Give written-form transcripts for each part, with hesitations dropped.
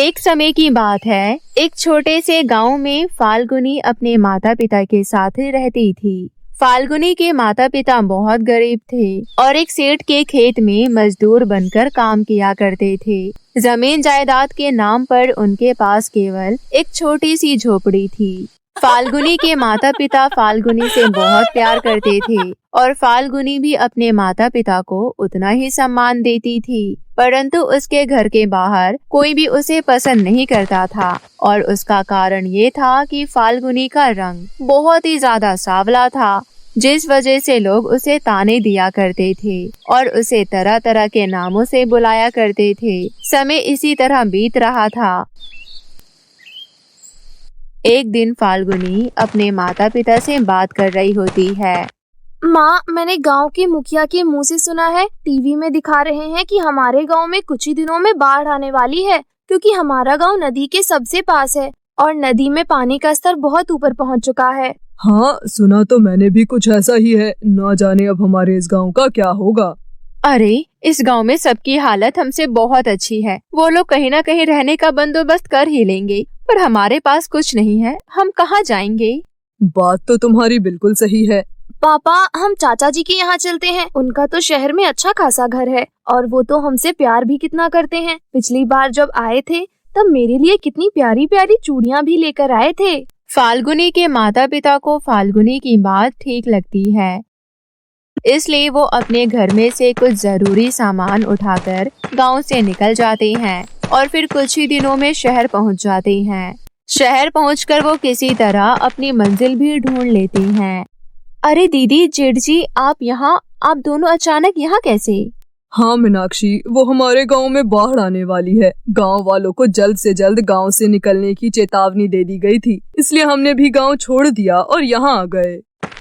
एक समय की बात है, एक छोटे से गांव में फाल्गुनी अपने माता पिता के साथ रहती थी। फाल्गुनी के माता पिता बहुत गरीब थे और एक सेठ के खेत में मजदूर बनकर काम किया करते थे। जमीन जायदाद के नाम पर उनके पास केवल एक छोटी सी झोपड़ी थी। फाल्गुनी के माता पिता फाल्गुनी से बहुत प्यार करते थे और फाल्गुनी भी अपने माता पिता को उतना ही सम्मान देती थी, परंतु उसके घर के बाहर कोई भी उसे पसंद नहीं करता था और उसका कारण ये था कि फाल्गुनी का रंग बहुत ही ज्यादा सांवला था, जिस वजह से लोग उसे ताने दिया करते थे और उसे तरह तरह के नामों से बुलाया करते थे। समय इसी तरह बीत रहा था। एक दिन फाल्गुनी अपने माता पिता से बात कर रही होती है। माँ, मैंने गांव के मुखिया के मुंह से सुना है, टीवी में दिखा रहे हैं कि हमारे गांव में कुछ ही दिनों में बाढ़ आने वाली है, क्योंकि हमारा गांव नदी के सबसे पास है और नदी में पानी का स्तर बहुत ऊपर पहुंच चुका है। हाँ, सुना तो मैंने भी कुछ ऐसा ही है। ना जाने अब हमारे इस गांव का क्या होगा। अरे, इस गांव में सबकी हालत हमसे बहुत अच्छी है। वो लोग कहीं ना कहीं रहने का बंदोबस्त कर ही लेंगे, पर हमारे पास कुछ नहीं है। हम कहाँ जाएंगे? बात तो तुम्हारी बिल्कुल सही है। पापा, हम चाचा जी के यहाँ चलते हैं। उनका तो शहर में अच्छा खासा घर है और वो तो हमसे प्यार भी कितना करते हैं। पिछली बार जब आए थे तब मेरे लिए कितनी प्यारी प्यारी चूड़ियाँ भी लेकर आए थे। फाल्गुनी के माता पिता को फाल्गुनी की बात ठीक लगती है, इसलिए वो अपने घर में से कुछ जरूरी सामान उठाकर गांव से निकल जाते हैं और फिर कुछ ही दिनों में शहर पहुंच जाते हैं। शहर पहुंचकर वो किसी तरह अपनी मंजिल भी ढूंढ लेती हैं। अरे दीदी, जेठ जी, आप दोनों अचानक यहाँ कैसे? हाँ मीनाक्षी, वो हमारे गांव में बाढ़ आने वाली है। गांव वालों को जल्द से जल्द गांव से निकलने की चेतावनी दे दी गई थी, इसलिए हमने भी गांव छोड़ दिया और यहाँ आ गए।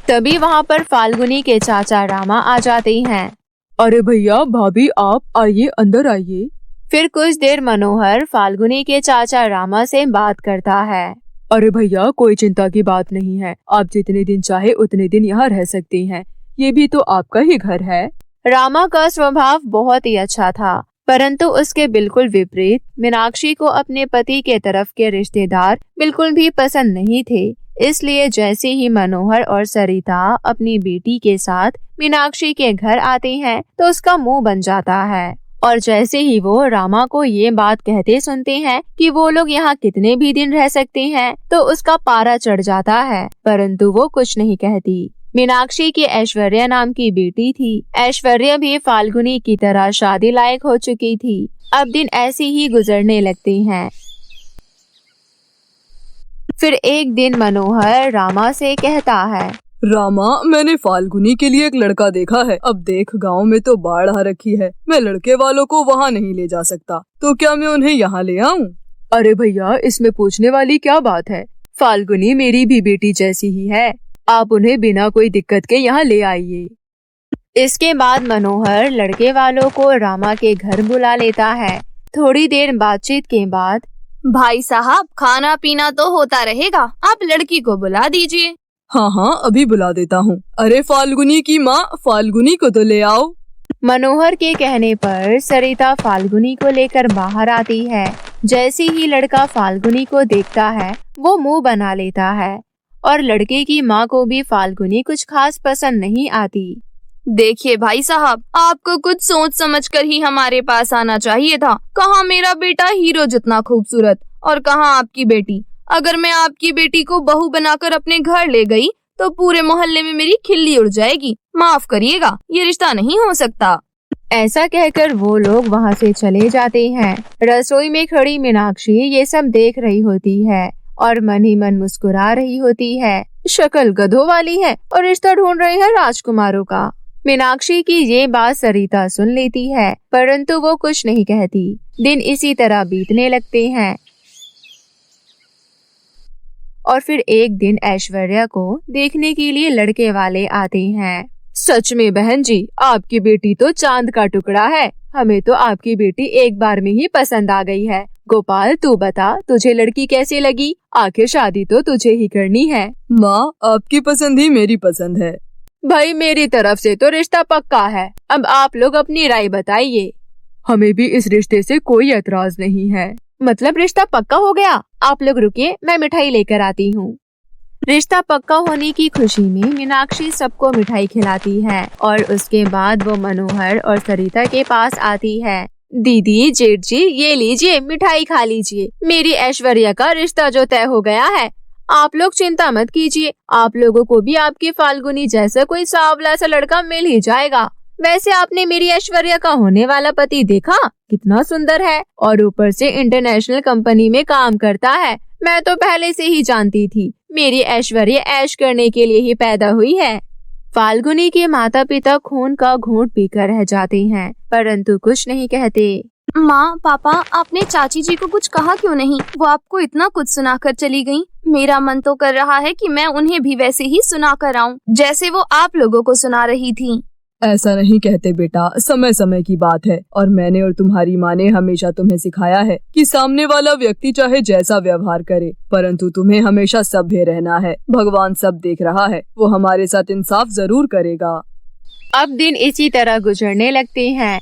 तभी वहाँ पर फाल्गुनी के चाचा रामा आ जाते हैं। अरे भैया, भाभी, आप आइए, अंदर आइए। फिर कुछ देर मनोहर फाल्गुनी के चाचा रामा से बात करता है। अरे भैया, कोई चिंता की बात नहीं है। आप जितने दिन चाहे उतने दिन यहाँ रह सकती हैं। ये भी तो आपका ही घर है। रामा का स्वभाव बहुत ही अच्छा था, परंतु उसके बिल्कुल विपरीत मीनाक्षी को अपने पति के तरफ के रिश्तेदार बिल्कुल भी पसंद नहीं थे। इसलिए जैसे ही मनोहर और सरिता अपनी बेटी के साथ मीनाक्षी के घर आते हैं तो उसका मुंह बन जाता है, और जैसे ही वो रामा को ये बात कहते सुनते हैं कि वो लोग यहाँ कितने भी दिन रह सकते हैं तो उसका पारा चढ़ जाता है, परंतु वो कुछ नहीं कहती। मीनाक्षी की ऐश्वर्या नाम की बेटी थी। ऐश्वर्या भी फाल्गुनी की तरह शादी लायक हो चुकी थी। अब दिन ऐसे ही गुजरने लगते हैं। फिर एक दिन मनोहर रामा से कहता है, रामा, मैंने फाल्गुनी के लिए एक लड़का देखा है। अब देख, गांव में तो बाढ़ आ रखी है। मैं लड़के वालों को वहाँ नहीं ले जा सकता, तो क्या मैं उन्हें यहाँ ले आऊँ? अरे भैया, इसमें पूछने वाली क्या बात है? फाल्गुनी मेरी भी बेटी जैसी ही है। आप उन्हें बिना कोई दिक्कत के यहाँ ले आइए। इसके बाद मनोहर लड़के वालों को रामा के घर बुला लेता है। थोड़ी देर बातचीत के बाद, भाई साहब, खाना पीना तो होता रहेगा, आप लड़की को बुला दीजिए। हाँ हाँ, अभी बुला देता हूँ। अरे फाल्गुनी की माँ, फाल्गुनी को तो ले आओ। मनोहर के कहने पर सरिता फाल्गुनी को लेकर बाहर आती है। जैसे ही लड़का फाल्गुनी को देखता है वो मुंह बना लेता है, और लड़के की माँ को भी फाल्गुनी कुछ खास पसंद नहीं आती। देखिए भाई साहब, आपको कुछ सोच समझकर ही हमारे पास आना चाहिए था। कहाँ मेरा बेटा हीरो जितना खूबसूरत और कहाँ आपकी बेटी। अगर मैं आपकी बेटी को बहू बनाकर अपने घर ले गई तो पूरे मोहल्ले में मेरी खिल्ली उड़ जाएगी। माफ करिएगा, ये रिश्ता नहीं हो सकता। ऐसा कहकर वो लोग वहाँ से चले जाते हैं। रसोई में खड़ी मीनाक्षी ये सब देख रही होती है और मन ही मन मुस्कुरा रही होती है। शक्ल गधों वाली है और रिश्ता ढूंढ रही है राजकुमारों का। मीनाक्षी की ये बात सरिता सुन लेती है, परंतु वो कुछ नहीं कहती। दिन इसी तरह बीतने लगते हैं और फिर एक दिन ऐश्वर्या को देखने के लिए लड़के वाले आते हैं। सच में बहन जी, आपकी बेटी तो चांद का टुकड़ा है। हमें तो आपकी बेटी एक बार में ही पसंद आ गई है। गोपाल, तू बता, तुझे लड़की कैसी लगी? आखिर शादी तो तुझे ही करनी है। माँ, आपकी पसंद ही मेरी पसंद है। भाई, मेरी तरफ से तो रिश्ता पक्का है। अब आप लोग अपनी राय बताइए। हमें भी इस रिश्ते से कोई एतराज नहीं है। मतलब रिश्ता पक्का हो गया। आप लोग रुकिए, मैं मिठाई लेकर आती हूँ। रिश्ता पक्का होने की खुशी में मीनाक्षी सबको मिठाई खिलाती है और उसके बाद वो मनोहर और सरिता के पास आती है। दीदी, जेठ जी, ये लीजिए, मिठाई खा लीजिए। मेरी ऐश्वर्या का रिश्ता जो तय हो गया है। आप लोग चिंता मत कीजिए, आप लोगों को भी आपकी फाल्गुनी जैसा कोई सांवला सा लड़का मिल ही जाएगा। वैसे आपने मेरी ऐश्वर्या का होने वाला पति देखा, कितना सुंदर है और ऊपर से इंटरनेशनल कंपनी में काम करता है। मैं तो पहले से ही जानती थी मेरी ऐश्वर्या ऐश करने के लिए ही पैदा हुई है। फाल्गुनी के माता पिता खून का घूंट पीकर रह जाते हैं, परंतु कुछ नहीं कहते। माँ, पापा, आपने चाची जी को कुछ कहा क्यों नहीं? वो आपको इतना कुछ सुनाकर चली गईं। मेरा मन तो कर रहा है कि मैं उन्हें भी वैसे ही सुना कर आऊं, जैसे वो आप लोगों को सुना रही थीं। ऐसा नहीं कहते बेटा, समय समय की बात है और मैंने और तुम्हारी माँ ने हमेशा तुम्हें सिखाया है कि सामने वाला व्यक्ति चाहे जैसा व्यवहार करे, परंतु तुम्हें हमेशा सभ्य रहना है। भगवान सब देख रहा है, वो हमारे साथ इंसाफ जरूर करेगा। अब दिन इसी तरह गुजरने लगते हैं।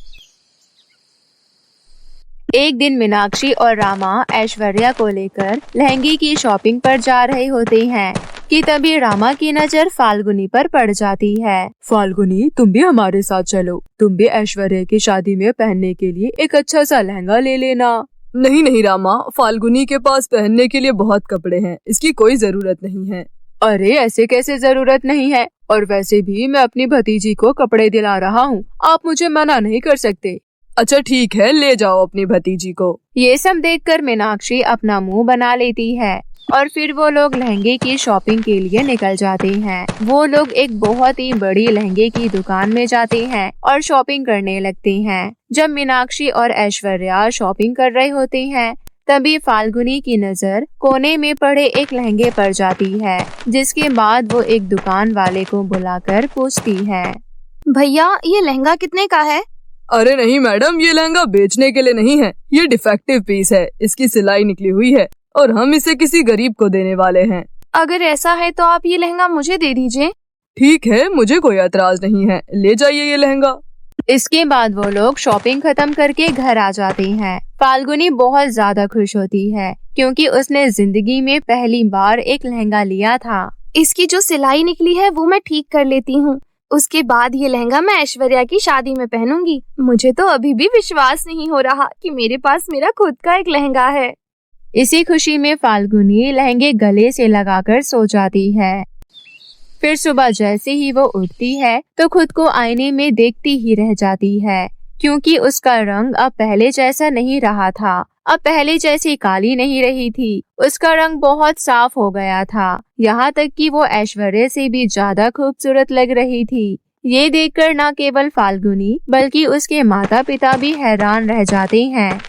एक दिन मीनाक्षी और रामा ऐश्वर्या को लेकर लहंगे की शॉपिंग पर जा रहे होते हैं कि तभी रामा की नजर फाल्गुनी पर पड़ जाती है। फाल्गुनी, तुम भी हमारे साथ चलो। तुम भी ऐश्वर्या की शादी में पहनने के लिए एक अच्छा सा लहंगा ले लेना। नहीं रामा, फाल्गुनी के पास पहनने के लिए बहुत कपड़े हैं, इसकी कोई जरूरत नहीं है। अरे ऐसे कैसे जरूरत नहीं है, और वैसे भी मैं अपनी भतीजी को कपड़े दिला रहा हूँ, आप मुझे मना नहीं कर सकते। अच्छा ठीक है, ले जाओ अपनी भतीजी को। ये सब देखकर मीनाक्षी अपना मुंह बना लेती है और फिर वो लोग लहंगे की शॉपिंग के लिए निकल जाते हैं। वो लोग एक बहुत ही बड़ी लहंगे की दुकान में जाते हैं और शॉपिंग करने लगते हैं। जब मीनाक्षी और ऐश्वर्या शॉपिंग कर रहे होते हैं, तभी फाल्गुनी की नजर कोने में पड़े एक लहंगे पर जाती है, जिसके बाद वो एक दुकान वाले को बुलाकर पूछती है, भैया, ये लहंगा कितने का है? अरे नहीं मैडम, ये लहंगा बेचने के लिए नहीं है, ये डिफेक्टिव पीस है, इसकी सिलाई निकली हुई है और हम इसे किसी गरीब को देने वाले हैं। अगर ऐसा है तो आप ये लहंगा मुझे दे दीजिए। ठीक है, मुझे कोई एतराज नहीं है, ले जाइए ये लहंगा। इसके बाद वो लोग शॉपिंग खत्म करके घर आ जाते हैं। फाल्गुनी बहुत ज्यादा खुश होती है क्योंकि उसने जिंदगी में पहली बार एक लहंगा लिया था। इसकी जो सिलाई निकली है वो मैं ठीक कर लेती हूँ, उसके बाद ये लहंगा मैं ऐश्वर्या की शादी में पहनूंगी। मुझे तो अभी भी विश्वास नहीं हो रहा कि मेरे पास मेरा खुद का एक लहंगा है। इसी खुशी में फाल्गुनी लहंगे गले से लगाकर सो जाती है। फिर सुबह जैसे ही वो उठती है तो खुद को आईने में देखती ही रह जाती है, क्योंकि उसका रंग अब पहले जैसा नहीं रहा था। अब पहले जैसी काली नहीं रही थी, उसका रंग बहुत साफ हो गया था। यहाँ तक कि वो ऐश्वर्या से भी ज्यादा खूबसूरत लग रही थी। ये देखकर न केवल फाल्गुनी बल्कि उसके माता पिता भी हैरान रह जाते हैं।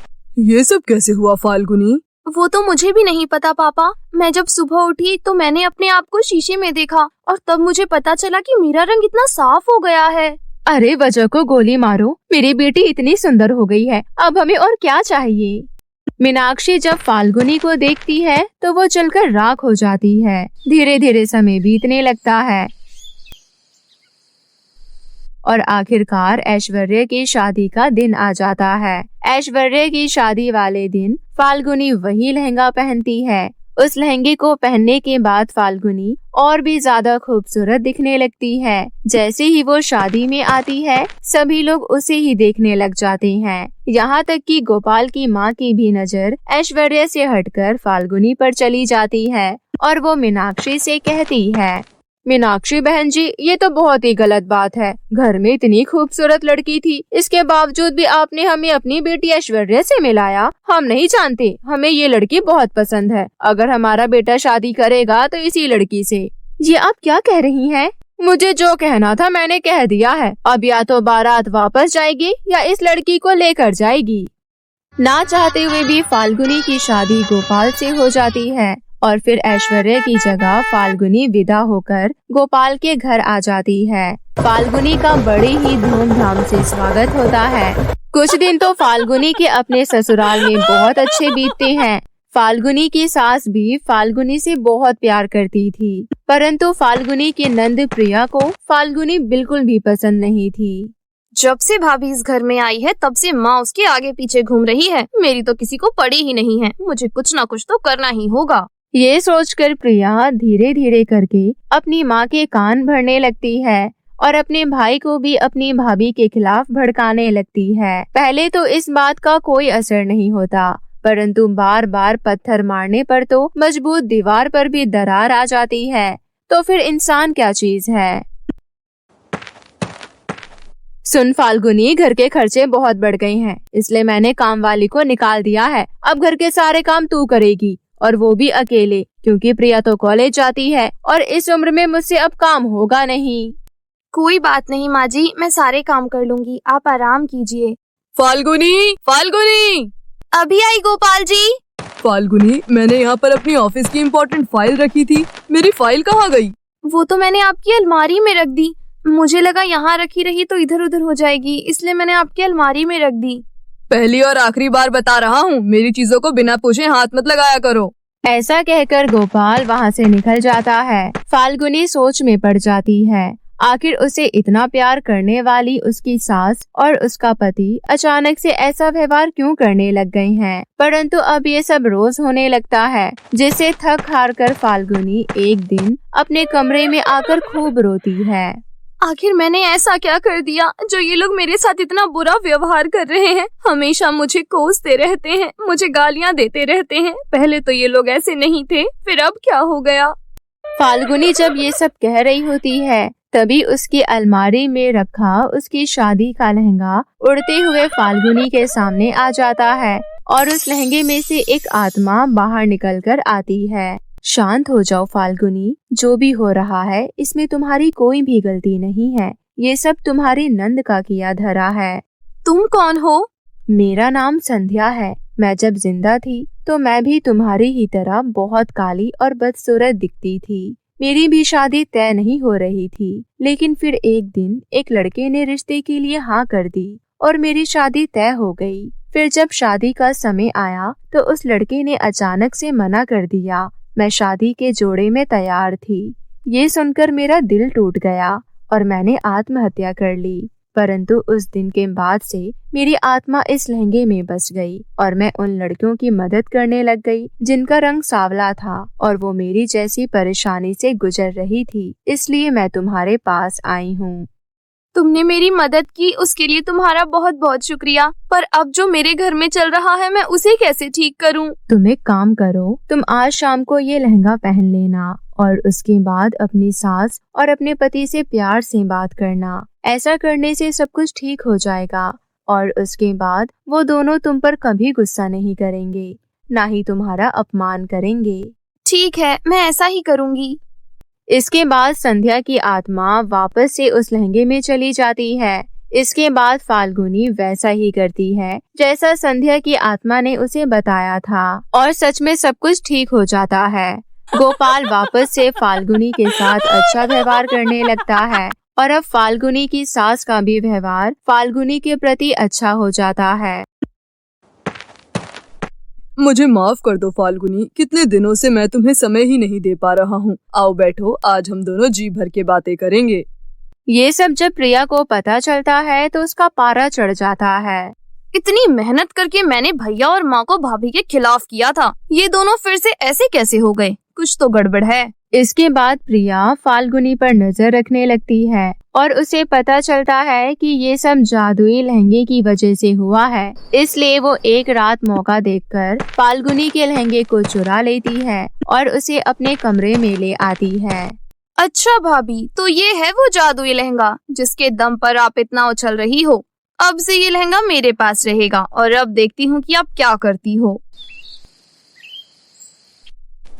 ये सब कैसे हुआ फाल्गुनी? वो तो मुझे भी नहीं पता पापा। मैं जब सुबह उठी तो मैंने अपने आप को शीशे में देखा और तब मुझे पता चला कि मेरा रंग इतना साफ हो गया है। अरे वजह को गोली मारो, मेरी बेटी इतनी सुंदर हो गई है, अब हमें और क्या चाहिए। मीनाक्षी जब फाल्गुनी को देखती है तो वो जलकर राख हो जाती है। धीरे धीरे समय बीतने लगता है और आखिरकार ऐश्वर्या की शादी का दिन आ जाता है। ऐश्वर्या की शादी वाले दिन फाल्गुनी वही लहंगा पहनती है। उस लहंगे को पहनने के बाद फाल्गुनी और भी ज्यादा खूबसूरत दिखने लगती है। जैसे ही वो शादी में आती है, सभी लोग उसे ही देखने लग जाते हैं। यहाँ तक कि गोपाल की माँ की भी नजर ऐश्वर्या से हटकर फाल्गुनी पर चली जाती है और वो मीनाक्षी से कहती है, मीनाक्षी बहन जी, ये तो बहुत ही गलत बात है। घर में इतनी खूबसूरत लड़की थी, इसके बावजूद भी आपने हमें अपनी बेटी ऐश्वर्या से मिलाया। हम नहीं जानते, हमें ये लड़की बहुत पसंद है। अगर हमारा बेटा शादी करेगा तो इसी लड़की से। ये आप क्या कह रही हैं? मुझे जो कहना था मैंने कह दिया है। अब या तो बारात वापस जाएगी या इस लड़की को लेकर जाएगी। ना चाहते हुए भी फाल्गुनी की शादी गोपाल से हो जाती है और फिर ऐश्वर्या की जगह फाल्गुनी विदा होकर गोपाल के घर आ जाती है। फाल्गुनी का बड़े ही धूमधाम से स्वागत होता है। कुछ दिन तो फाल्गुनी के अपने ससुराल में बहुत अच्छे बीतते हैं। फाल्गुनी की सास भी फाल्गुनी से बहुत प्यार करती थी, परंतु फाल्गुनी की नंद प्रिया को फाल्गुनी बिल्कुल भी पसंद नहीं थी। जब से भाभी इस घर में आई है तब से माँ उसके आगे पीछे घूम रही है। मेरी तो किसी को पड़ी ही नहीं है। मुझे कुछ ना कुछ तो करना ही होगा। ये सोचकर प्रिया धीरे धीरे करके अपनी माँ के कान भरने लगती है और अपने भाई को भी अपनी भाभी के खिलाफ भड़काने लगती है। पहले तो इस बात का कोई असर नहीं होता, परंतु बार बार पत्थर मारने पर तो मजबूत दीवार पर भी दरार आ जाती है। तो फिर इंसान क्या चीज है। सुन फाल्गुनी, घर के खर्चे बहुत बढ़ गए हैं, इसलिए मैंने काम वाली को निकाल दिया है। अब घर के सारे काम तू करेगी, और वो भी अकेले, क्योंकि प्रिया तो कॉलेज जाती है और इस उम्र में मुझसे अब काम होगा नहीं। कोई बात नहीं माँ जी, मैं सारे काम कर लूंगी, आप आराम कीजिए। फाल्गुनी, फाल्गुनी, अभी आई गोपाल जी। फाल्गुनी, मैंने यहाँ पर अपनी ऑफिस की इम्पोर्टेंट फाइल रखी थी, मेरी फाइल कहाँ गई? वो तो मैंने आपकी अलमारी में रख दी। मुझे लगा यहाँ रखी रही तो इधर उधर हो जाएगी, इसलिए मैंने आपकी अलमारी में रख दी। पहली और आखिरी बार बता रहा हूँ, मेरी चीजों को बिना पूछे हाथ मत लगाया करो। ऐसा कहकर गोपाल वहाँ से निकल जाता है। फाल्गुनी सोच में पड़ जाती है। आखिर उसे इतना प्यार करने वाली उसकी सास और उसका पति अचानक से ऐसा व्यवहार क्यों करने लग गए हैं। परंतु अब ये सब रोज होने लगता है, जिससे थक हार कर फाल्गुनी एक दिन अपने कमरे में आकर खूब रोती है। आखिर मैंने ऐसा क्या कर दिया जो ये लोग मेरे साथ इतना बुरा व्यवहार कर रहे हैं। हमेशा मुझे कोसते रहते हैं, मुझे गालियाँ देते रहते हैं। पहले तो ये लोग ऐसे नहीं थे, फिर अब क्या हो गया। फाल्गुनी जब ये सब कह रही होती है, तभी उसकी अलमारी में रखा उसकी शादी का लहंगा उड़ते हुए फाल्गुनी के सामने आ जाता है और उस लहंगे में से एक आत्मा बाहर निकलकर आती है। शांत हो जाओ फाल्गुनी, जो भी हो रहा है इसमें तुम्हारी कोई भी गलती नहीं है। ये सब तुम्हारी नंद का किया धरा है। तुम कौन हो? मेरा नाम संध्या है। मैं जब जिंदा थी तो मैं भी तुम्हारी ही तरह बहुत काली और बदसूरत दिखती थी। मेरी भी शादी तय नहीं हो रही थी, लेकिन फिर एक दिन एक लड़के ने रिश्ते के लिए हाँ कर दी और मेरी शादी तय हो गई। फिर जब शादी का समय आया तो उस लड़के ने अचानक से मना कर दिया। मैं शादी के जोड़े में तैयार थी। ये सुनकर मेरा दिल टूट गया और मैंने आत्महत्या कर ली। परंतु उस दिन के बाद से मेरी आत्मा इस लहंगे में बस गई और मैं उन लड़कियों की मदद करने लग गई जिनका रंग सांवला था और वो मेरी जैसी परेशानी से गुजर रही थी। इसलिए मैं तुम्हारे पास आई हूँ। तुमने मेरी मदद की, उसके लिए तुम्हारा बहुत बहुत शुक्रिया। पर अब जो मेरे घर में चल रहा है मैं उसे कैसे ठीक करूं? तुम एक काम करो, तुम आज शाम को ये लहंगा पहन लेना और उसके बाद अपनी सास और अपने पति से प्यार से बात करना। ऐसा करने से सब कुछ ठीक हो जाएगा और उसके बाद वो दोनों तुम पर कभी गुस्सा नहीं करेंगे, ना ही तुम्हारा अपमान करेंगे। ठीक है, मैं ऐसा ही करूँगी। इसके बाद संध्या की आत्मा वापस से उस लहंगे में चली जाती है। इसके बाद फाल्गुनी वैसा ही करती है जैसा संध्या की आत्मा ने उसे बताया था और सच में सब कुछ ठीक हो जाता है। गोपाल वापस से फाल्गुनी के साथ अच्छा व्यवहार करने लगता है और अब फाल्गुनी की सास का भी व्यवहार फाल्गुनी के प्रति अच्छा हो जाता है। मुझे माफ कर दो फाल्गुनी, कितने दिनों से मैं तुम्हें समय ही नहीं दे पा रहा हूँ। आओ बैठो, आज हम दोनों जी भर के बातें करेंगे। ये सब जब प्रिया को पता चलता है तो उसका पारा चढ़ जाता है। इतनी मेहनत करके मैंने भैया और माँ को भाभी के खिलाफ किया था, ये दोनों फिर से ऐसे कैसे हो गए? कुछ तो गड़बड़ है। इसके बाद प्रिया फाल्गुनी पर नजर रखने लगती है और उसे पता चलता है कि ये सब जादुई लहंगे की वजह से हुआ है। इसलिए वो एक रात मौका देखकर फाल्गुनी के लहंगे को चुरा लेती है और उसे अपने कमरे में ले आती है। अच्छा भाभी, तो ये है वो जादुई लहंगा जिसके दम पर आप इतना उछल रही हो। अब से ये लहंगा मेरे पास रहेगा और अब देखती हूँ कि आप क्या करती हो।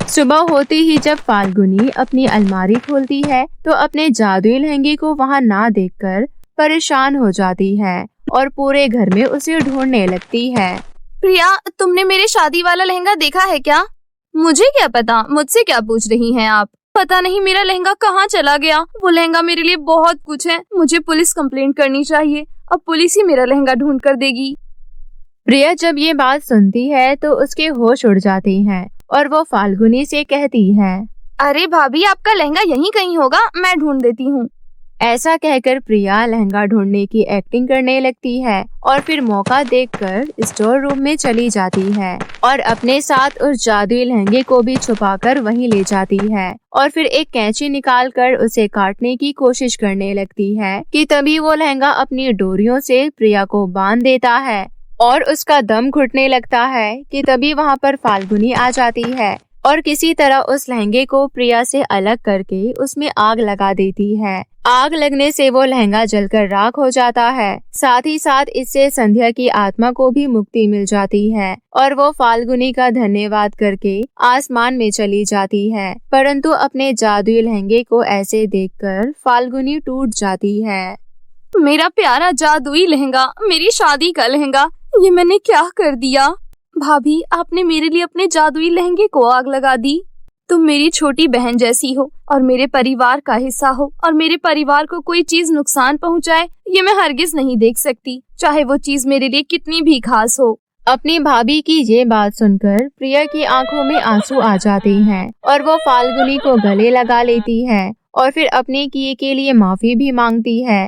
सुबह होते ही जब फाल्गुनी अपनी अलमारी खोलती है तो अपने जादुई लहंगे को वहाँ ना देखकर परेशान हो जाती है और पूरे घर में उसे ढूंढने लगती है। प्रिया, तुमने मेरे शादी वाला लहंगा देखा है क्या? मुझे क्या पता, मुझसे क्या पूछ रही हैं आप? पता नहीं मेरा लहंगा कहाँ चला गया। वो लहंगा मेरे लिए बहुत कुछ है। मुझे पुलिस कंप्लेंट करनी चाहिए। अब पुलिस ही मेरा लहंगा ढूंढ कर देगी। प्रिया जब ये बात सुनती है तो उसके होश उड़ जाते हैं और वो फाल्गुनी से कहती है, अरे भाभी, आपका लहंगा यहीं कहीं होगा, मैं ढूंढ देती हूँ। ऐसा कहकर प्रिया लहंगा ढूंढने की एक्टिंग करने लगती है और फिर मौका देखकर स्टोर रूम में चली जाती है और अपने साथ उस जादुई लहंगे को भी छुपाकर वहीं ले जाती है और फिर एक कैंची निकालकर उसे काटने की कोशिश करने लगती है कि तभी वो लहंगा अपनी डोरियों से प्रिया को बांध देता है और उसका दम घुटने लगता है कि तभी वहाँ पर फाल्गुनी आ जाती है और किसी तरह उस लहंगे को प्रिया से अलग करके उसमें आग लगा देती है। आग लगने से वो लहंगा जलकर राख हो जाता है। साथ ही साथ इससे संध्या की आत्मा को भी मुक्ति मिल जाती है और वो फाल्गुनी का धन्यवाद करके आसमान में चली जाती है। परंतु अपने जादुई लहंगे को ऐसे देखकर फाल्गुनी टूट जाती है। मेरा प्यारा जादुई लहंगा, मेरी शादी का लहंगा, ये मैंने क्या कर दिया? भाभी, आपने मेरे लिए अपने जादुई लहंगे को आग लगा दी। तुम मेरी छोटी बहन जैसी हो और मेरे परिवार का हिस्सा हो और मेरे परिवार को कोई चीज नुकसान पहुंचाए ये मैं हरगिज नहीं देख सकती, चाहे वो चीज मेरे लिए कितनी भी खास हो। अपनी भाभी की ये बात सुनकर प्रिया की आंखों में आंसू आ जाते हैं और वो फाल्गुनी को गले लगा लेती है और फिर अपने किए के लिए माफी भी मांगती है।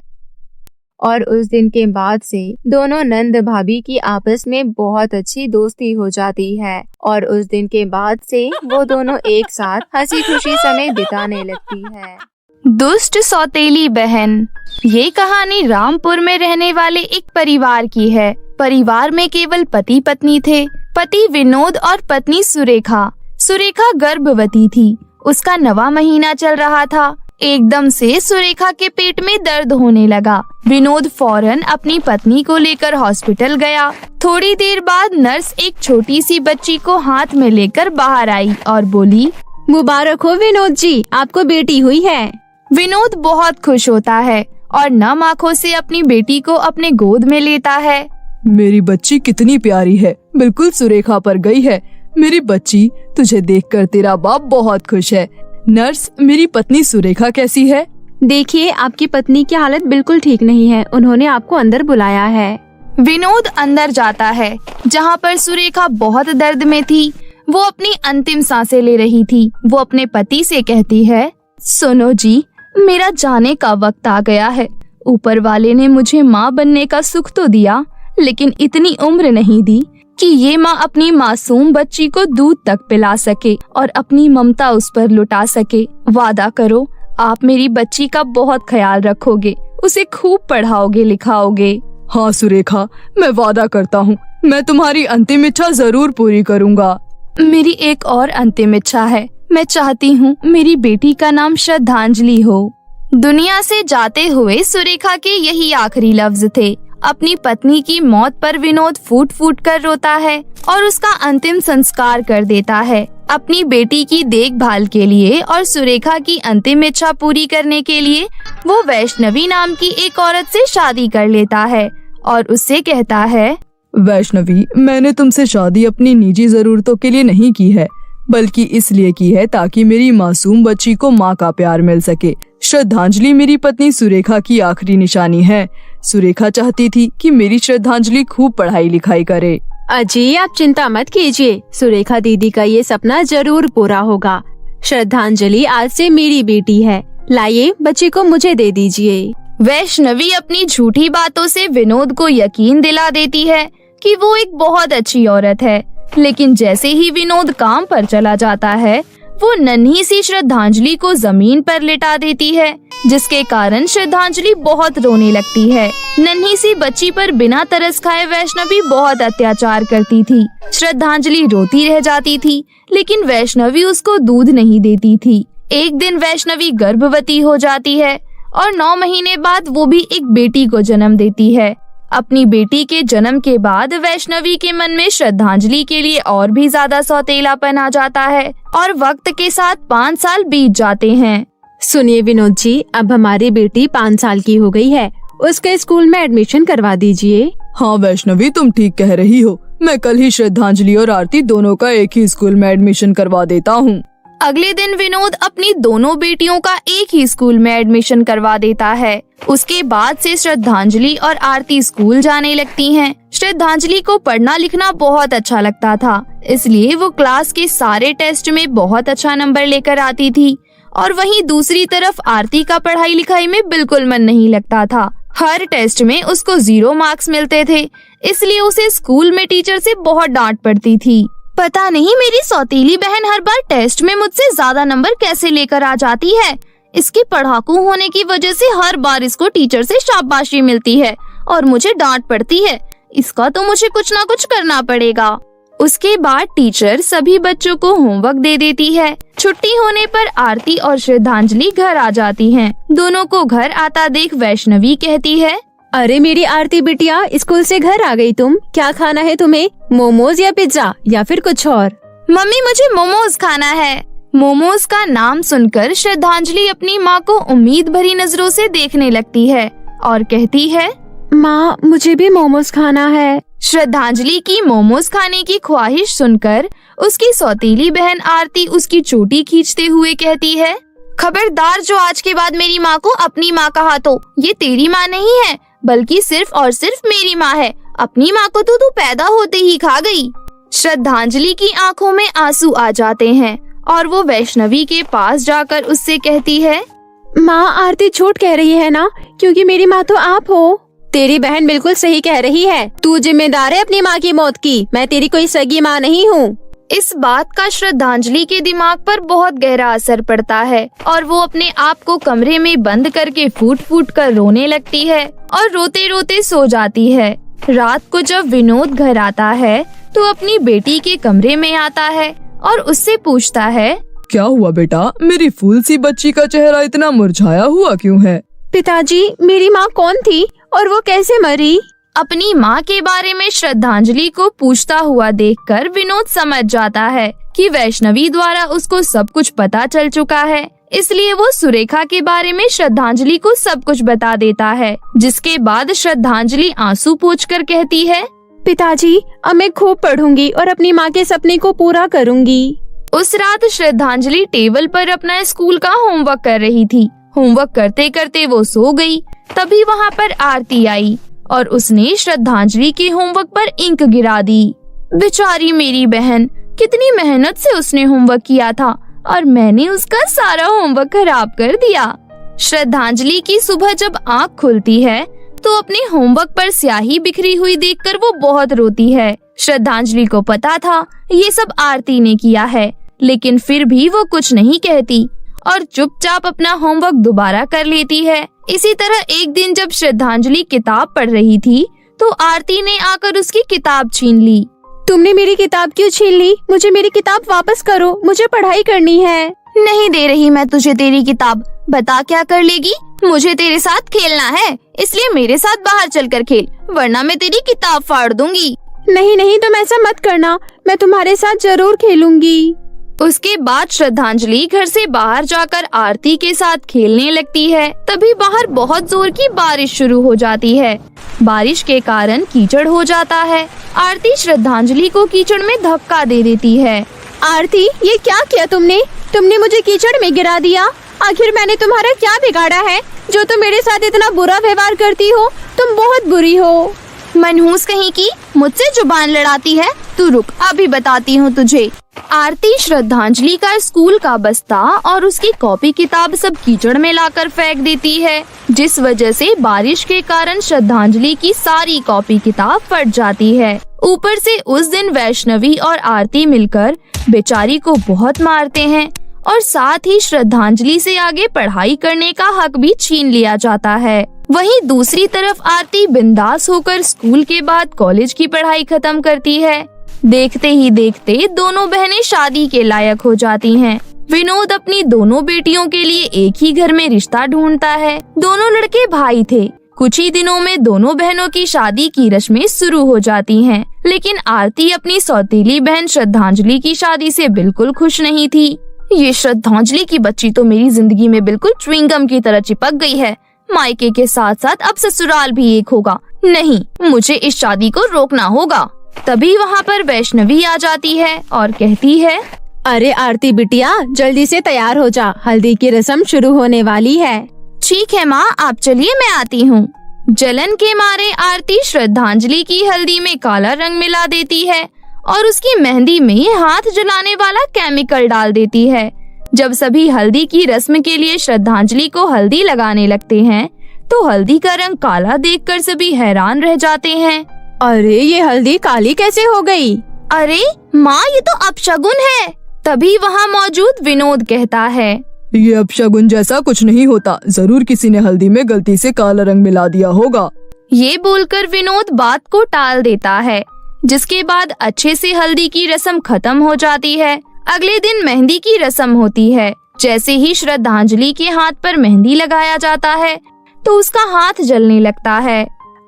और उस दिन के बाद से दोनों नंद भाभी की आपस में बहुत अच्छी दोस्ती हो जाती है और उस दिन के बाद से वो दोनों एक साथ हंसी खुशी समय बिताने लगती है। दुष्ट सौतेली बहन। ये कहानी रामपुर में रहने वाले एक परिवार की है। परिवार में केवल पति पत्नी थे। पति विनोद और पत्नी सुरेखा। सुरेखा गर्भवती थी। उसका 9वां महीना चल रहा था। एकदम से सुरेखा के पेट में दर्द होने लगा। विनोद फौरन अपनी पत्नी को लेकर हॉस्पिटल गया। थोड़ी देर बाद नर्स एक छोटी सी बच्ची को हाथ में लेकर बाहर आई और बोली, मुबारक हो विनोद जी, आपको बेटी हुई है। विनोद बहुत खुश होता है और नम आँखों से अपनी बेटी को अपने गोद में लेता है। मेरी बच्ची कितनी प्यारी है, बिल्कुल सुरेखा पर गई है। मेरी बच्ची, तुझे देखकर तेरा बाप बहुत खुश है। नर्स, मेरी पत्नी सुरेखा कैसी है? देखिए, आपकी पत्नी की हालत बिल्कुल ठीक नहीं है। उन्होंने आपको अंदर बुलाया है। विनोद अंदर जाता है जहाँ पर सुरेखा बहुत दर्द में थी। वो अपनी अंतिम सांसें ले रही थी। वो अपने पति से कहती है, सुनो जी, मेरा जाने का वक्त आ गया है। ऊपर वाले ने मुझे माँ बनने का सुख तो दिया, लेकिन इतनी उम्र नहीं दी कि ये माँ अपनी मासूम बच्ची को दूध तक पिला सके और अपनी ममता उस पर लुटा सके। वादा करो, आप मेरी बच्ची का बहुत ख्याल रखोगे, उसे खूब पढ़ाओगे लिखाओगे। हाँ सुरेखा, मैं वादा करता हूँ, मैं तुम्हारी अंतिम इच्छा जरूर पूरी करूँगा। मेरी एक और अंतिम इच्छा है। मैं चाहती हूँ मेरी बेटी का नाम श्रद्धांजलि हो। दुनिया से जाते हुए सुरेखा के यही आखिरी लफ्ज थे। अपनी पत्नी की मौत पर विनोद फूट फूट कर रोता है और उसका अंतिम संस्कार कर देता है। अपनी बेटी की देखभाल के लिए और सुरेखा की अंतिम इच्छा पूरी करने के लिए वो वैष्णवी नाम की एक औरत से शादी कर लेता है और उससे कहता है, वैष्णवी, मैंने तुमसे शादी अपनी निजी जरूरतों के लिए नहीं की है, बल्कि इसलिए की है ताकि मेरी मासूम बच्ची को माँ का प्यार मिल सके। श्रद्धांजलि मेरी पत्नी सुरेखा की आखिरी निशानी है। सुरेखा चाहती थी कि मेरी श्रद्धांजलि खूब पढ़ाई लिखाई करे। अजी, आप चिंता मत कीजिए, सुरेखा दीदी का ये सपना जरूर पूरा होगा। श्रद्धांजलि आज से मेरी बेटी है। लाइए, बच्ची को मुझे दे दीजिए। वैष्णवी अपनी झूठी बातों से विनोद को यकीन दिला देती है कि वो एक बहुत अच्छी औरत है। लेकिन जैसे ही विनोद काम पर चला जाता है, वो नन्ही सी श्रद्धांजलि को जमीन पर लिटा देती है, जिसके कारण श्रद्धांजलि बहुत रोने लगती है। नन्ही सी बच्ची पर बिना तरस खाए वैष्णवी बहुत अत्याचार करती थी। श्रद्धांजलि रोती रह जाती थी, लेकिन वैष्णवी उसको दूध नहीं देती थी। एक दिन वैष्णवी गर्भवती हो जाती है और 9 महीने बाद वो भी एक बेटी को जन्म देती है। अपनी बेटी के जन्म के बाद वैष्णवी के मन में श्रद्धांजलि के लिए और भी ज्यादा सौतेलापन आ जाता है और वक्त के साथ 5 साल बीत जाते हैं। सुनिए विनोद जी, अब हमारी बेटी 5 साल की हो गई है, उसके स्कूल में एडमिशन करवा दीजिए। हाँ वैष्णवी, तुम ठीक कह रही हो। मैं कल ही श्रद्धांजलि और आरती दोनों का एक ही स्कूल में एडमिशन करवा देता हूँ। अगले दिन विनोद अपनी दोनों बेटियों का एक ही स्कूल में एडमिशन करवा देता है। उसके बाद से श्रद्धांजलि और आरती स्कूल जाने लगती हैं। श्रद्धांजलि को पढ़ना लिखना बहुत अच्छा लगता था, इसलिए वो क्लास के सारे टेस्ट में बहुत अच्छा नंबर लेकर आती थी और वहीं दूसरी तरफ आरती का पढ़ाई लिखाई में बिल्कुल मन नहीं लगता था। हर टेस्ट में उसको 0 मार्क्स मिलते थे, इसलिए उसे स्कूल में टीचर से बहुत डांट पड़ती थी। पता नहीं मेरी सौतीली बहन हर बार टेस्ट में मुझसे ज्यादा नंबर कैसे लेकर आ जाती है। इसके पढ़ाकू होने की वजह से हर बार इसको टीचर से शाबाशी मिलती है और मुझे डांट पड़ती है। इसका तो मुझे कुछ ना कुछ करना पड़ेगा। उसके बाद टीचर सभी बच्चों को होमवर्क दे देती है। छुट्टी होने पर आरती और श्रद्धांजलि घर आ जाती हैं। दोनों को घर आता देख वैष्णवी कहती है, अरे मेरी आरती बिटिया, स्कूल से घर आ गई तुम। क्या खाना है तुम्हें, मोमोज या पिज्जा या फिर कुछ और? मम्मी मुझे मोमोज खाना है। मोमोज का नाम सुनकर श्रद्धांजलि अपनी माँ को उम्मीद भरी नजरों से देखने लगती है और कहती है, माँ मुझे भी मोमोज खाना है। श्रद्धांजलि की मोमोज खाने की ख्वाहिश सुनकर उसकी सौतीली बहन आरती उसकी चोटी खींचते हुए कहती है, खबरदार जो आज के बाद मेरी माँ को अपनी माँ कहा तो ये तेरी माँ नहीं है, बल्कि सिर्फ और सिर्फ मेरी माँ है। अपनी माँ को तो तू पैदा होते ही खा गई। श्रद्धांजलि की आंखों में आंसू आ जाते हैं और वो वैष्णवी के पास जाकर उससे कहती है, माँ आरती झूठ कह रही है ना, क्योंकि मेरी माँ तो आप हो। तेरी बहन बिल्कुल सही कह रही है। तू जिम्मेदार है अपनी माँ की मौत की। मैं तेरी कोई सगी माँ नहीं हूँ। इस बात का श्रद्धांजलि के दिमाग पर बहुत गहरा असर पड़ता है और वो अपने आप को कमरे में बंद करके फूट फूट कर रोने लगती है और रोते रोते सो जाती है। रात को जब विनोद घर आता है तो अपनी बेटी के कमरे में आता है और उससे पूछता है, क्या हुआ बेटा, मेरी फूल सी बच्ची का चेहरा इतना मुरझाया हुआ क्यों है? पिताजी, मेरी माँ कौन थी और वो कैसे मरी? अपनी माँ के बारे में श्रद्धांजलि को पूछता हुआ देखकर विनोद समझ जाता है कि वैष्णवी द्वारा उसको सब कुछ पता चल चुका है, इसलिए वो सुरेखा के बारे में श्रद्धांजलि को सब कुछ बता देता है। जिसके बाद श्रद्धांजलि आंसू पोंछकर कहती है, पिताजी अब मैं खूब पढ़ूंगी और अपनी माँ के सपने को पूरा करूंगी। उस रात श्रद्धांजलि टेबल पर अपना स्कूल का होमवर्क कर रही थी। होमवर्क करते करते वो सो गई। तभी वहाँ पर आरती आई और उसने श्रद्धांजलि के होमवर्क पर इंक गिरा दी। बेचारी मेरी बहन, कितनी मेहनत से उसने होमवर्क किया था और मैंने उसका सारा होमवर्क खराब कर दिया। श्रद्धांजलि की सुबह जब आँख खुलती है तो अपने होमवर्क पर स्याही बिखरी हुई देखकर वो बहुत रोती है। श्रद्धांजलि को पता था ये सब आरती ने किया है, लेकिन फिर भी वो कुछ नहीं कहती और चुपचाप अपना होमवर्क दोबारा कर लेती है। इसी तरह एक दिन जब श्रद्धांजलि किताब पढ़ रही थी तो आरती ने आकर उसकी किताब छीन ली। तुमने मेरी किताब क्यों छीन ली? मुझे मेरी किताब वापस करो, मुझे पढ़ाई करनी है। नहीं दे रही मैं तुझे तेरी किताब। बता क्या कर लेगी? मुझे तेरे साथ खेलना है, इसलिए मेरे साथ बाहर चलकर खेल, वरना मैं तेरी किताब फाड़ दूंगी। नहीं नहीं, तुम ऐसा मत करना, मैं तुम्हारे साथ जरूर खेलूंगी। उसके बाद श्रद्धांजलि घर से बाहर जाकर आरती के साथ खेलने लगती है। तभी बाहर बहुत जोर की बारिश शुरू हो जाती है। बारिश के कारण कीचड़ हो जाता है। आरती श्रद्धांजलि को कीचड़ में धक्का दे देती है। आरती, ये क्या किया तुमने? तुमने मुझे कीचड़ में गिरा दिया। आखिर मैंने तुम्हारा क्या बिगाड़ा है जो तुम मेरे साथ इतना बुरा व्यवहार करती हो? तुम बहुत बुरी हो। मनहूस कहीं की, मुझसे जुबान लड़ाती है। तू रुक, अभी बताती हूँ तुझे। आरती श्रद्धांजलि का स्कूल का बस्ता और उसकी कॉपी किताब सब कीचड़ में लाकर फेंक देती है, जिस वजह से बारिश के कारण श्रद्धांजलि की सारी कॉपी किताब फट जाती है। ऊपर से उस दिन वैष्णवी और आरती मिलकर बेचारी को बहुत मारते हैं और साथ ही श्रद्धांजलि से आगे पढ़ाई करने का हक भी छीन लिया जाता है। वहीं दूसरी तरफ आरती बिंदास होकर स्कूल के बाद कॉलेज की पढ़ाई खत्म करती है। देखते ही देखते दोनों बहनें शादी के लायक हो जाती हैं। विनोद अपनी दोनों बेटियों के लिए एक ही घर में रिश्ता ढूंढता है। दोनों लड़के भाई थे। कुछ ही दिनों में दोनों बहनों की शादी की रस्में शुरू हो जाती हैं, लेकिन आरती अपनी सौतीली बहन श्रद्धांजलि की शादी से बिल्कुल खुश नहीं थी। ये श्रद्धांजलि की बच्ची तो मेरी जिंदगी में बिल्कुल च्युइंगम की तरह चिपक गई है। मायके के साथ साथ अब ससुराल भी एक होगा। नहीं, मुझे इस शादी को रोकना होगा। तभी वहाँ पर वैष्णवी आ जाती है और कहती है, अरे आरती बिटिया, जल्दी से तैयार हो जा, हल्दी की रस्म शुरू होने वाली है। ठीक है माँ, आप चलिए, मैं आती हूँ। जलन के मारे आरती श्रद्धांजलि की हल्दी में काला रंग मिला देती है और उसकी मेहंदी में हाथ जलाने वाला केमिकल डाल देती है, जब सभी हल्दी की रस्म के लिए श्रद्धांजलि को हल्दी लगाने लगते हैं तो हल्दी का रंग काला देखकर सभी हैरान रह जाते हैं। अरे ये हल्दी काली कैसे हो गई? अरे माँ, ये तो अपशगुन है। तभी वहाँ मौजूद विनोद कहता है, ये अपशगुन जैसा कुछ नहीं होता, जरूर किसी ने हल्दी में गलती से काला रंग मिला दिया होगा। ये बोलकर विनोद बात को टाल देता है, जिसके बाद अच्छे से हल्दी की रस्म खत्म हो जाती है। अगले दिन मेहंदी की रस्म होती है। जैसे ही श्रद्धांजलि के हाथ पर मेहंदी लगाया जाता है तो उसका हाथ जलने लगता है।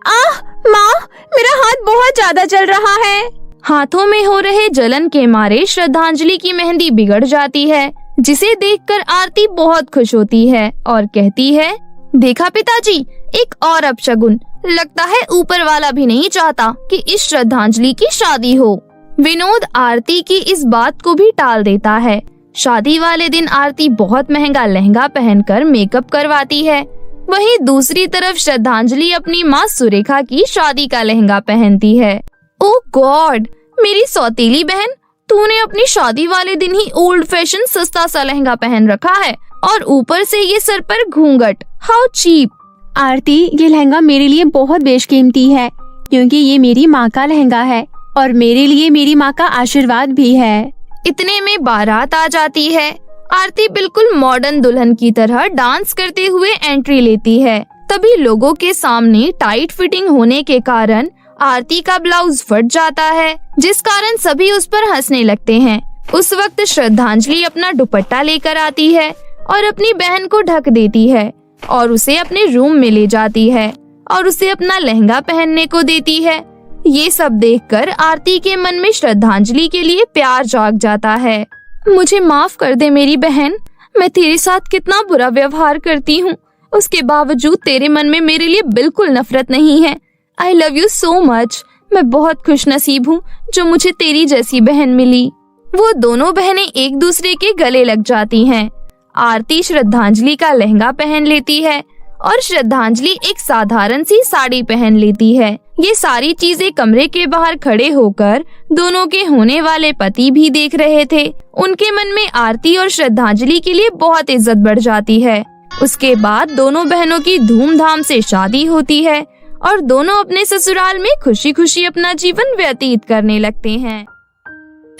आह माँ, मेरा हाथ बहुत ज्यादा जल रहा है। हाथों में हो रहे जलन के मारे श्रद्धांजलि की मेहंदी बिगड़ जाती है, जिसे देखकर आरती बहुत खुश होती है और कहती है, देखा पिताजी, एक और अपशगुन। लगता है ऊपर वाला भी नहीं चाहता कि इस श्रद्धांजलि की शादी हो। विनोद आरती की इस बात को भी टाल देता है। शादी वाले दिन आरती बहुत महंगा लहंगा पहनकर मेकअप करवाती है। वहीं दूसरी तरफ श्रद्धांजलि अपनी माँ सुरेखा की शादी का लहंगा पहनती है। ओह गॉड, मेरी सौतेली बहन, तूने अपनी शादी वाले दिन ही ओल्ड फैशन सस्ता सा लहंगा पहन रखा है और ऊपर से ये सर पर घूंघट। How cheap. आरती, ये लहंगा मेरे लिए बहुत बेशकीमती है, क्योंकि ये मेरी माँ का लहंगा है और मेरे लिए मेरी माँ का आशीर्वाद भी है। इतने में बारात आ जाती है। आरती बिल्कुल मॉडर्न दुल्हन की तरह डांस करते हुए एंट्री लेती है। तभी लोगों के सामने टाइट फिटिंग होने के कारण आरती का ब्लाउज फट जाता है, जिस कारण सभी उस पर हंसने लगते हैं। उस वक्त श्रद्धांजलि अपना दुपट्टा लेकर आती है और अपनी बहन को ढक देती है और उसे अपने रूम में ले जाती है और उसे अपना लहंगा पहनने को देती है। ये सब देखकर आरती के मन में श्रद्धांजलि के लिए प्यार जाग जाता है। मुझे माफ कर दे मेरी बहन, मैं तेरे साथ कितना बुरा व्यवहार करती हूँ, उसके बावजूद तेरे मन में मेरे लिए बिल्कुल नफरत नहीं है। I love you so much. मैं बहुत खुशनसीब हूँ जो मुझे तेरी जैसी बहन मिली। वो दोनों बहनें एक दूसरे के गले लग जाती हैं। आरती श्रद्धांजलि का लहंगा पहन लेती है और श्रद्धांजलि एक साधारण सी साड़ी पहन लेती है। ये सारी चीजें कमरे के बाहर खड़े होकर दोनों के होने वाले पति भी देख रहे थे। उनके मन में आरती और श्रद्धांजलि के लिए बहुत इज्जत बढ़ जाती है। उसके बाद दोनों बहनों की धूमधाम से शादी होती है और दोनों अपने ससुराल में खुशी खुशी अपना जीवन व्यतीत करने लगते हैं।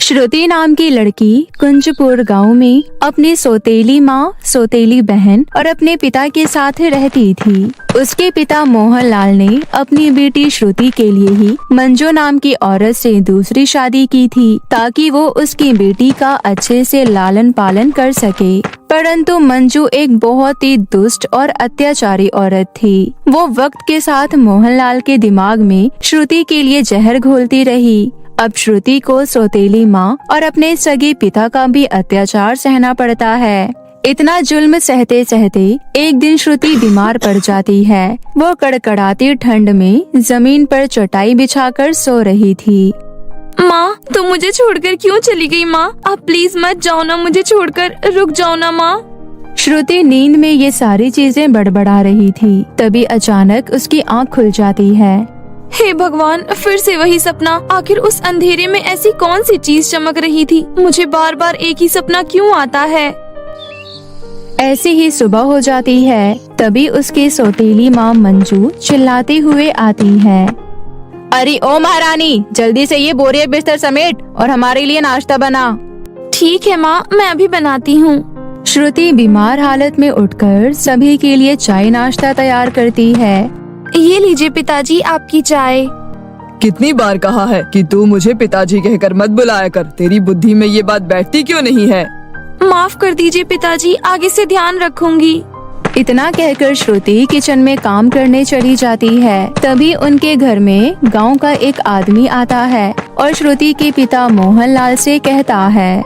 श्रुति नाम की लड़की कुंजपुर गांव में अपनी सौतेली माँ, सौतेली बहन और अपने पिता के साथ रहती थी। उसके पिता मोहनलाल ने अपनी बेटी श्रुति के लिए ही मंजू नाम की औरत से दूसरी शादी की थी, ताकि वो उसकी बेटी का अच्छे से लालन पालन कर सके। परंतु मंजू एक बहुत ही दुष्ट और अत्याचारी औरत थी। वो वक्त के साथ मोहनलाल के दिमाग में श्रुति के लिए जहर घोलती रही। अब श्रुति को सौतेली माँ और अपने सगे पिता का भी अत्याचार सहना पड़ता है। इतना जुल्म सहते सहते एक दिन श्रुति बीमार पड़ जाती है। वो कड़कड़ाती ठंड में जमीन पर चटाई बिछाकर सो रही थी। माँ, तुम मुझे छोड़कर क्यों चली गई? माँ, आप प्लीज मत जाओ ना, मुझे छोड़कर रुक जाओ ना माँ। श्रुति नींद में ये सारी चीजें बड़बड़ा रही थी। तभी अचानक उसकी आँख खुल जाती है। हे भगवान, फिर से वही सपना। आखिर उस अंधेरे में ऐसी कौन सी चीज चमक रही थी? मुझे बार बार एक ही सपना क्यों आता है? ऐसे ही सुबह हो जाती है। तभी उसकी सौतेली माँ मंजू चिल्लाते हुए आती है। अरे ओ महारानी, जल्दी से ये बोरिया बिस्तर समेट और हमारे लिए नाश्ता बना। ठीक है माँ, मैं अभी बनाती हूँ। श्रुति बीमार हालत में उठकर सभी के लिए चाय नाश्ता तैयार करती है। ये लीजिए पिताजी, आपकी चाय। कितनी बार कहा है कि तू मुझे पिताजी कहकर मत बुलाया कर। तेरी बुद्धि में ये बात बैठती क्यों नहीं है? माफ कर दीजिए पिताजी, आगे से ध्यान रखूंगी। इतना कहकर श्रुति किचन में काम करने चली जाती है। तभी उनके घर में गांव का एक आदमी आता है और श्रुति के पिता मोहनलाल से कहता है,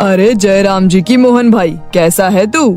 अरे जयराम जी की मोहन भाई, कैसा है तू?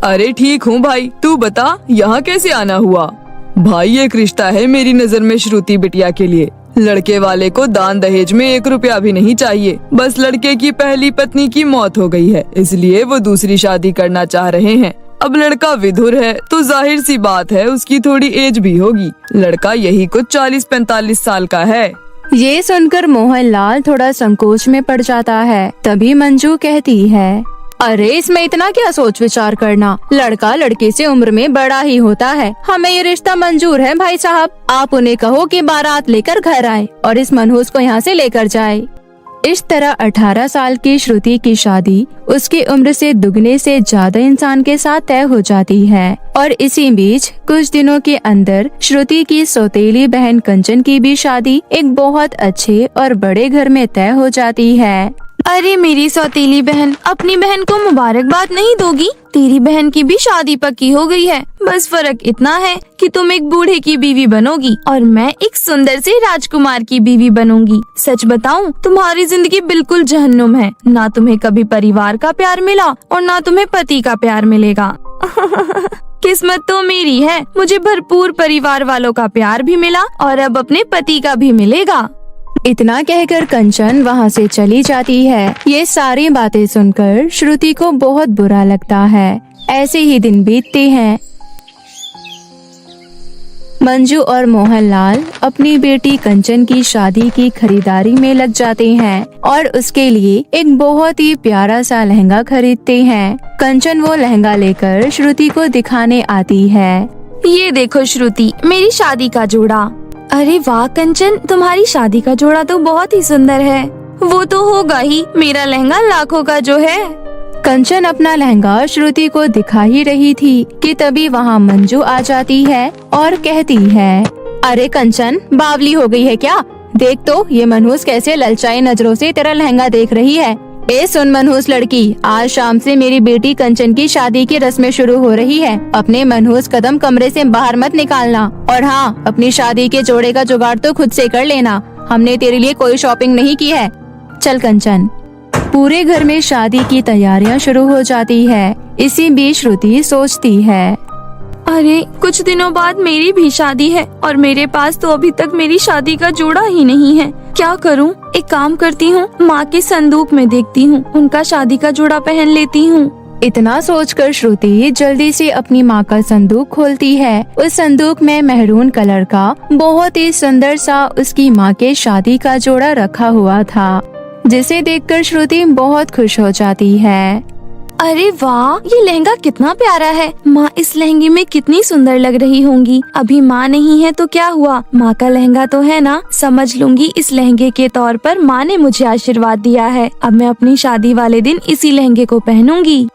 अरे ठीक हूँ भाई, तू बता यहाँ कैसे आना हुआ? भाई, एक रिश्ता है मेरी नजर में श्रुति बिटिया के लिए। लड़के वाले को दान दहेज में 1 रुपया भी नहीं चाहिए। बस लड़के की पहली पत्नी की मौत हो गई है, इसलिए वो दूसरी शादी करना चाह रहे हैं। अब लड़का विधुर है तो जाहिर सी बात है उसकी थोड़ी एज भी होगी। लड़का यही कुछ 40-45 साल का है। ये सुनकर मोहनलाल थोड़ा संकोच में पड़ जाता है। तभी मंजू कहती है, अरे इसमें इतना क्या सोच विचार करना, लड़का लड़की से उम्र में बड़ा ही होता है। हमें ये रिश्ता मंजूर है भाई साहब। आप उन्हें कहो कि बारात लेकर घर आए और इस मनहूस को यहाँ से लेकर जाए। इस तरह 18 साल की श्रुति की शादी उसकी उम्र से दुगने से ज्यादा इंसान के साथ तय हो जाती है। और इसी बीच कुछ दिनों के अंदर श्रुति की सौतेली बहन कंचन की भी शादी एक बहुत अच्छे और बड़े घर में तय हो जाती है। अरे मेरी सौतेली बहन, अपनी बहन को मुबारकबाद नहीं दोगी? तेरी बहन की भी शादी पक्की हो गई है। बस फर्क इतना है कि तुम एक बूढ़े की बीवी बनोगी और मैं एक सुंदर से राजकुमार की बीवी बनूंगी। सच बताऊं, तुम्हारी जिंदगी बिल्कुल जहन्नुम है। ना तुम्हें कभी परिवार का प्यार मिला और ना तुम्हें पति का प्यार मिलेगा। किस्मत तो मेरी है, मुझे भरपूर परिवार वालों का प्यार भी मिला और अब अपने पति का भी मिलेगा। इतना कहकर कंचन वहाँ से चली जाती है। ये सारी बातें सुनकर श्रुति को बहुत बुरा लगता है। ऐसे ही दिन बीतते हैं। मंजू और मोहनलाल अपनी बेटी कंचन की शादी की खरीदारी में लग जाते हैं और उसके लिए एक बहुत ही प्यारा सा लहंगा खरीदते हैं। कंचन वो लहंगा लेकर श्रुति को दिखाने आती है। ये देखो श्रुति, मेरी शादी का जोड़ा। अरे वाह कंचन, तुम्हारी शादी का जोड़ा तो बहुत ही सुंदर है। वो तो होगा ही, मेरा लहंगा लाखों का जो है। कंचन अपना लहंगा श्रुति को दिखा ही रही थी कि तभी वहाँ मंजू आ जाती है और कहती है, अरे कंचन, बावली हो गई है क्या? देख तो ये मनहूस कैसे ललचाई नजरों से तेरा लहंगा देख रही है। ए सुन मनहूस लड़की, आज शाम से मेरी बेटी कंचन की शादी की रस्में शुरू हो रही है। अपने मनहूस कदम कमरे से बाहर मत निकालना। और हाँ, अपनी शादी के जोड़े का जुगाड़ तो खुद से कर लेना। हमने तेरे लिए कोई शॉपिंग नहीं की है। चल कंचन। पूरे घर में शादी की तैयारियां शुरू हो जाती है। इसी बीच श्रुति सोचती है, अरे कुछ दिनों बाद मेरी भी शादी है और मेरे पास तो अभी तक मेरी शादी का जोड़ा ही नहीं है। क्या करूं? एक काम करती हूं, माँ के संदूक में देखती हूं, उनका शादी का जोड़ा पहन लेती हूं। इतना सोचकर श्रुति जल्दी से अपनी माँ का संदूक खोलती है। उस संदूक में मैरून कलर का बहुत ही सुंदर सा उसकी माँ के शादी का जोड़ा रखा हुआ था, जिसे देखकर श्रुति बहुत खुश हो जाती है। अरे वाह, ये लहंगा कितना प्यारा है। माँ इस लहंगे में कितनी सुंदर लग रही होंगी। अभी माँ नहीं है तो क्या हुआ, माँ का लहंगा तो है ना। समझ लूंगी इस लहंगे के तौर पर माँ ने मुझे आशीर्वाद दिया है। अब मैं अपनी शादी वाले दिन इसी लहंगे को पहनूंगी।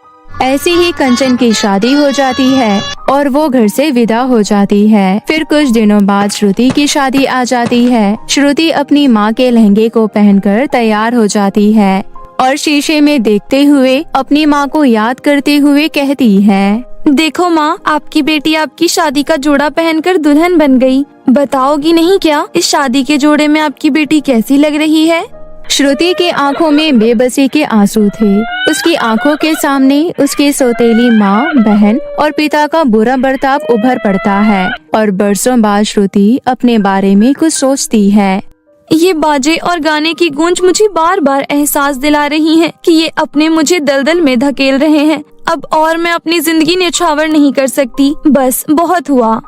ऐसी ही कंचन की शादी हो जाती है और वो घर से विदा हो जाती है। फिर कुछ दिनों बाद श्रुति की शादी आ जाती है। श्रुति अपनी माँ के लहंगे को पहनकर तैयार हो जाती है और शीशे में देखते हुए अपनी माँ को याद करते हुए कहती है, देखो माँ, आपकी बेटी आपकी शादी का जोड़ा पहनकर दुल्हन बन गई। बताओगी नहीं क्या, इस शादी के जोड़े में आपकी बेटी कैसी लग रही है? श्रुति के आंखों में बेबसी के आंसू थे। उसकी आंखों के सामने उसकी सौतेली माँ, बहन और पिता का बुरा बर्ताव उभर पड़ता है और बरसों बाद श्रुति अपने बारे में कुछ सोचती है। ये बाजे और गाने की गूंज मुझे बार बार एहसास दिला रही है कि ये अपने मुझे दलदल में धकेल रहे हैं। अब और मैं अपनी जिंदगी न्यौछावर नहीं कर सकती। बस बहुत हुआ।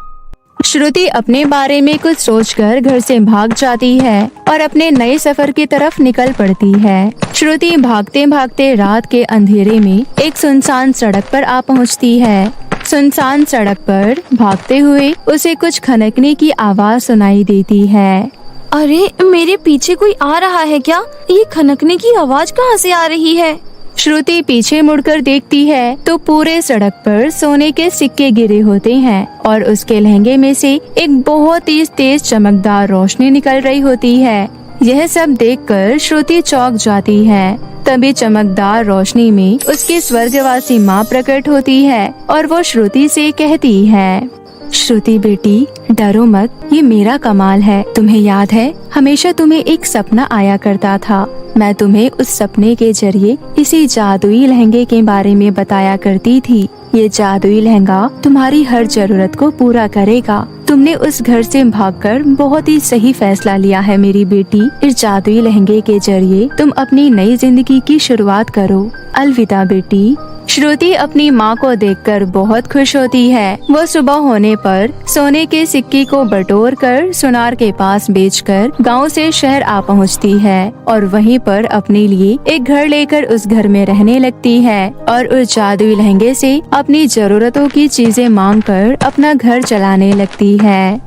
श्रुति अपने बारे में कुछ सोचकर घर से भाग जाती है और अपने नए सफर की तरफ निकल पड़ती है। श्रुति भागते भागते रात के अंधेरे में एक सुनसान सड़क पर आ पहुंचती है। सुनसान सड़क पर भागते हुए उसे कुछ खनकने की आवाज सुनाई देती है। अरे मेरे पीछे कोई आ रहा है क्या? ये खनकने की आवाज कहाँ से आ रही है? श्रुति पीछे मुड़कर देखती है तो पूरे सड़क पर सोने के सिक्के गिरे होते हैं और उसके लहंगे में से एक बहुत ही तेज चमकदार रोशनी निकल रही होती है। यह सब देखकर श्रुति चौंक जाती है। तभी चमकदार रोशनी में उसकी स्वर्गवासी माँ प्रकट होती है और वो श्रुति से कहती है, श्रुति बेटी, डरो मत, ये मेरा कमाल है। तुम्हें याद है, हमेशा तुम्हें एक सपना आया करता था। मैं तुम्हें उस सपने के जरिए इसी जादुई लहंगे के बारे में बताया करती थी। ये जादुई लहंगा तुम्हारी हर जरूरत को पूरा करेगा। तुमने उस घर से भागकर बहुत ही सही फैसला लिया है मेरी बेटी। इस जादुई लहंगे के जरिए तुम अपनी नई जिंदगी की शुरुआत करो। अलविदा बेटी। श्रुति अपनी माँ को देखकर बहुत खुश होती है। वो सुबह होने पर सोने के सिक्के को बटोर कर सुनार के पास बेचकर गांव से शहर आ पहुँचती है और वहीं पर अपने लिए एक घर लेकर उस घर में रहने लगती है और उस जादुई लहंगे से अपनी जरूरतों की चीजें मांग कर अपना घर चलाने लगती है।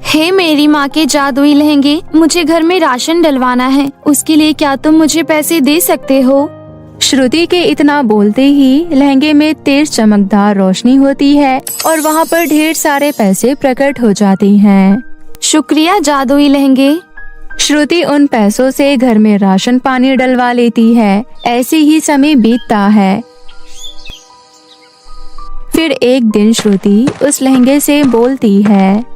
हे मेरी माँ के जादुई लहंगे, मुझे घर में राशन डलवाना है, उसके लिए क्या तुम मुझे पैसे दे सकते हो? श्रुति के इतना बोलते ही लहंगे में तेज चमकदार रोशनी होती है और वहाँ पर ढेर सारे पैसे प्रकट हो जाते हैं। शुक्रिया जादुई लहंगे। श्रुति उन पैसों से घर में राशन पानी डलवा लेती है। ऐसे ही समय बीतता है। फिर एक दिन श्रुति उस लहंगे से बोलती है,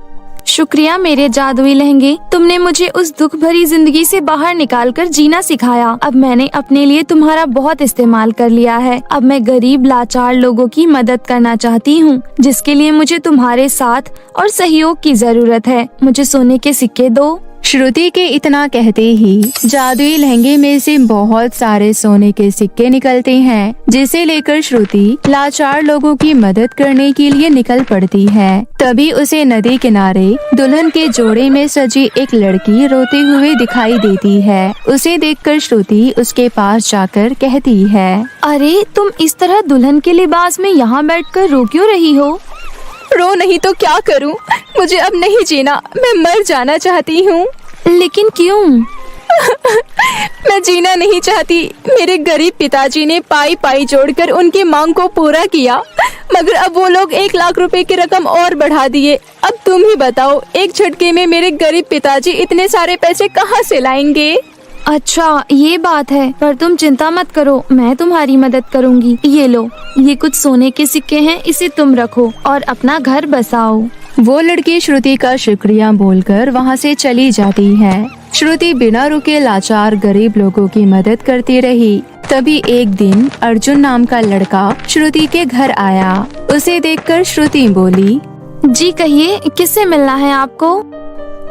शुक्रिया मेरे जादुई लहंगे, तुमने मुझे उस दुख भरी जिंदगी से बाहर निकालकर जीना सिखाया। अब मैंने अपने लिए तुम्हारा बहुत इस्तेमाल कर लिया है। अब मैं गरीब लाचार लोगों की मदद करना चाहती हूँ, जिसके लिए मुझे तुम्हारे साथ और सहयोग की जरूरत है। मुझे सोने के सिक्के दो। श्रुति के इतना कहते ही जादुई लहंगे में से बहुत सारे सोने के सिक्के निकलते हैं, जिसे लेकर श्रुति लाचार लोगों की मदद करने के लिए निकल पड़ती है। तभी उसे नदी किनारे दुल्हन के जोड़े में सजी एक लड़की रोते हुए दिखाई देती है। उसे देखकर श्रुति उसके पास जाकर कहती है, अरे तुम इस तरह दुल्हन के लिबास में यहाँ बैठकर रो क्यों रही हो? रो नहीं तो क्या करूं? मुझे अब नहीं जीना, मैं मर जाना चाहती हूँ। लेकिन क्यों? मैं जीना नहीं चाहती। मेरे गरीब पिताजी ने पाई पाई जोड़कर उनकी मांग को पूरा किया, मगर अब वो लोग 1 लाख रुपए की रकम और बढ़ा दिए। अब तुम ही बताओ, एक झटके में मेरे गरीब पिताजी इतने सारे पैसे कहाँ से लाएंगे? अच्छा ये बात है, पर तुम चिंता मत करो, मैं तुम्हारी मदद करूंगी। ये लो, ये कुछ सोने के सिक्के हैं, इसे तुम रखो और अपना घर बसाओ। वो लड़की श्रुति का शुक्रिया बोलकर वहाँ से चली जाती है। श्रुति बिना रुके लाचार गरीब लोगों की मदद करती रही। तभी एक दिन अर्जुन नाम का लड़का श्रुति के घर आया। उसे देखकर श्रुति बोली, जी कहिए, किससे मिलना है आपको?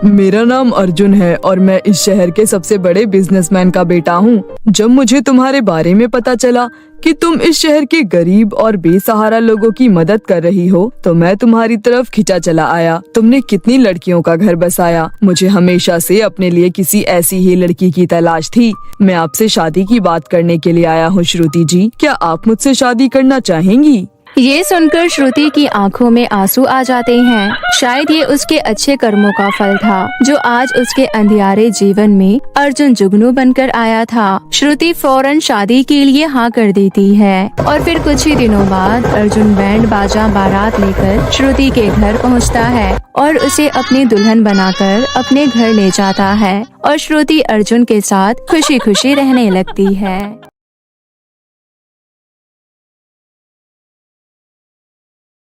मेरा नाम अर्जुन है और मैं इस शहर के सबसे बड़े बिजनेसमैन का बेटा हूँ। जब मुझे तुम्हारे बारे में पता चला कि तुम इस शहर के गरीब और बेसहारा लोगों की मदद कर रही हो, तो मैं तुम्हारी तरफ खिंचा चला आया। तुमने कितनी लड़कियों का घर बसाया। मुझे हमेशा से अपने लिए किसी ऐसी ही लड़की की तलाश थी। मैं आपसे शादी की बात करने के लिए आया हूँ श्रुति जी। क्या आप मुझसे शादी करना चाहेंगी? ये सुनकर श्रुति की आंखों में आंसू आ जाते हैं। शायद ये उसके अच्छे कर्मों का फल था, जो आज उसके अंधियारे जीवन में अर्जुन जुगनू बनकर आया था। श्रुति फौरन शादी के लिए हाँ कर देती है और फिर कुछ ही दिनों बाद अर्जुन बैंड बाजा बारात लेकर श्रुति के घर पहुंचता है और उसे अपनी दुल्हन बनाकर अपने घर ले जाता है और श्रुति अर्जुन के साथ खुशी खुशी रहने लगती है।